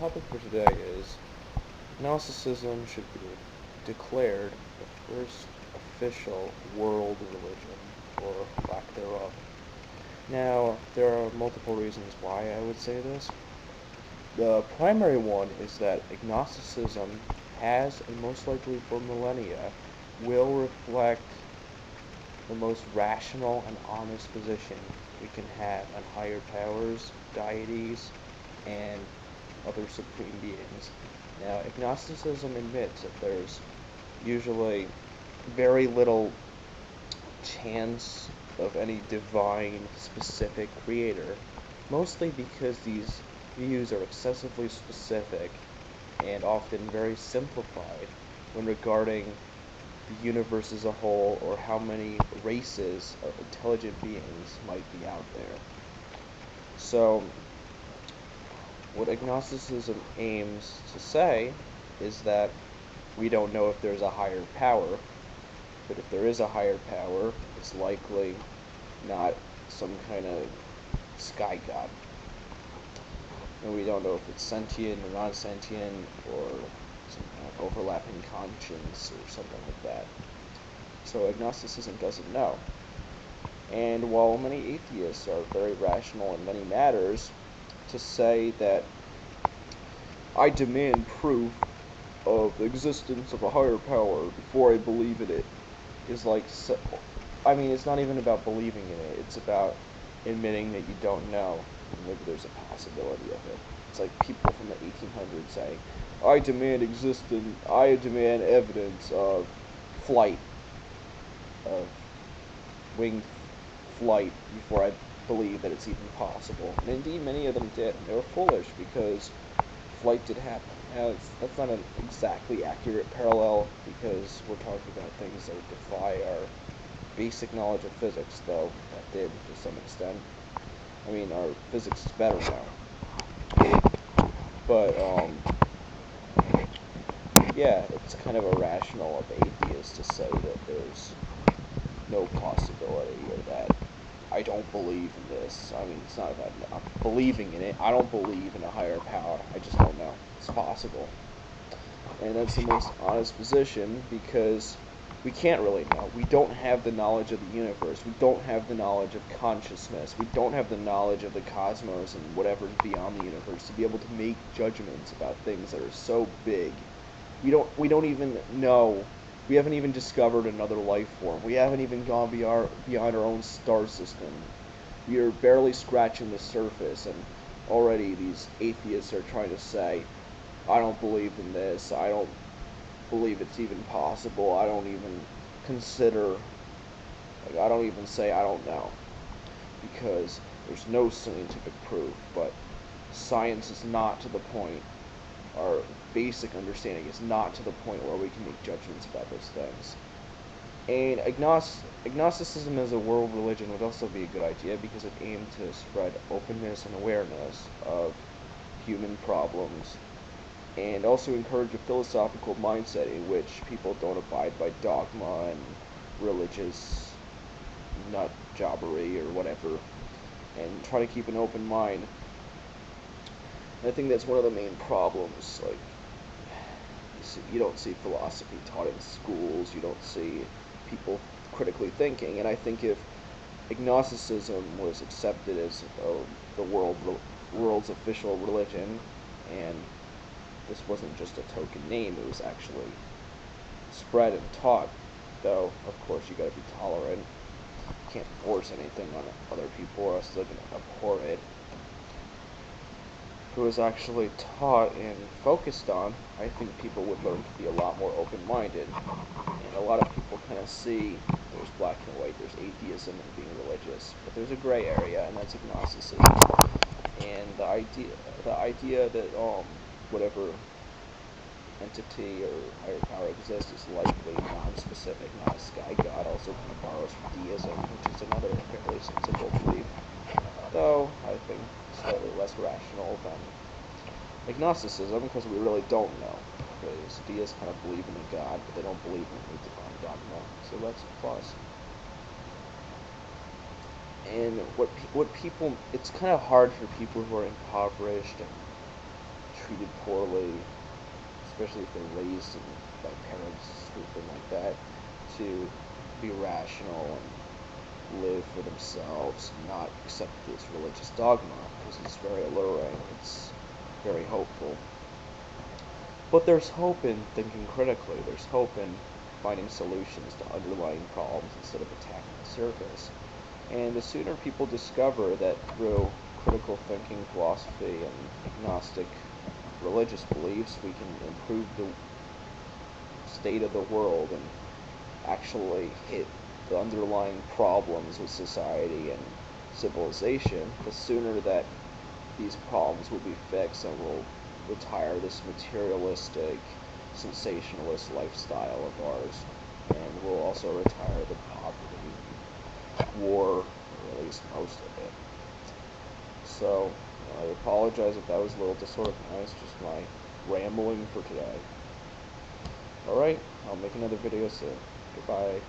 topic for today is Gnosticism should be declared the first official world religion, or lack thereof. Now, there are multiple reasons why I would say this. The primary one is that agnosticism has, and most likely for millennia, will reflect the most rational and honest position we can have on higher powers, deities, and other supreme beings. Now, agnosticism admits that there's usually very little chance of any divine specific creator, mostly because these views are excessively specific and often very simplified when regarding the universe as a whole or how many races of intelligent beings might be out there. So, what agnosticism aims to say is that we don't know if there's a higher power, but if there is a higher power, it's likely not some kind of sky god. And we don't know if it's sentient or non-sentient or some kind of overlapping conscience or something like that. So agnosticism doesn't know. And while many atheists are very rational in many matters, to say that I demand proof of the existence of a higher power before I believe in it is like, it's not even about believing in it, it's about admitting that you don't know, and maybe there's a possibility of it. It's like people from the 1800s saying, I demand evidence of flight, of winged flight, before I believe that it's even possible. And indeed, many of them did, and they were foolish because flight did happen. Now, that's not an exactly accurate parallel because we're talking about things that would defy our basic knowledge of physics, though that did to some extent. Our physics is better now. But, yeah, it's kind of irrational of atheists to say that there's no possibility or that I don't believe in this. It's not that I'm believing in it. I don't believe in a higher power. I just don't know. It's possible. And that's the most honest position because we can't really know. We don't have the knowledge of the universe. We don't have the knowledge of consciousness. We don't have the knowledge of the cosmos and whatever's beyond the universe to be able to make judgments about things that are so big. We don't even know. We haven't even discovered another life form. We haven't even gone beyond our own star system. We are barely scratching the surface, and already these atheists are trying to say, I don't believe in this, I don't believe it's even possible, I don't even consider, I don't even say I don't know, because there's no scientific proof, but science is not to the point, our basic understanding is not to the point where we can make judgments about those things. And agnosticism as a world religion would also be a good idea because it aimed to spread openness and awareness of human problems and also encourage a philosophical mindset in which people don't abide by dogma and religious nut jobbery or whatever, and try to keep an open mind. And I think that's one of the main problems. Like, you don't see philosophy taught in schools, you don't see people critically thinking, and I think if agnosticism was accepted as the world's official religion, and this wasn't just a token name, it was actually spread and taught, though of course you gotta be tolerant, you can't force anything on other people or else they're gonna abhor it. If it was actually taught and focused on, I think people would learn to be a lot more open-minded. And a lot of people kind of see there's black and white, there's atheism and being religious, but there's a gray area, and that's agnosticism. And the idea that whatever entity or higher power exists is likely non-specific, not a sky god, also kind of borrows from deism, which is another fairly sensible belief, though I think slightly less rational than agnosticism because we really don't know. Because deists kind of believe in a god, but they don't believe in any divine dogma, so that's a plus. And what people, it's kind of hard for people who are impoverished and treated poorly, especially if they're raised by parents or something like that, to be rational and live for themselves, and not accept this religious dogma, because it's very alluring, it's very hopeful. But there's hope in thinking critically, there's hope in finding solutions to underlying problems instead of attacking the surface. And the sooner people discover that through critical thinking, philosophy, and agnostic religious beliefs, we can improve the state of the world and actually hit the underlying problems with society and civilization, the sooner that these problems will be fixed, and we'll retire this materialistic, sensationalist lifestyle of ours. And we'll also retire the poverty, war, or at least most of it. So, I apologize if that was a little disorganized, just my rambling for today. Alright, I'll make another video soon. Goodbye.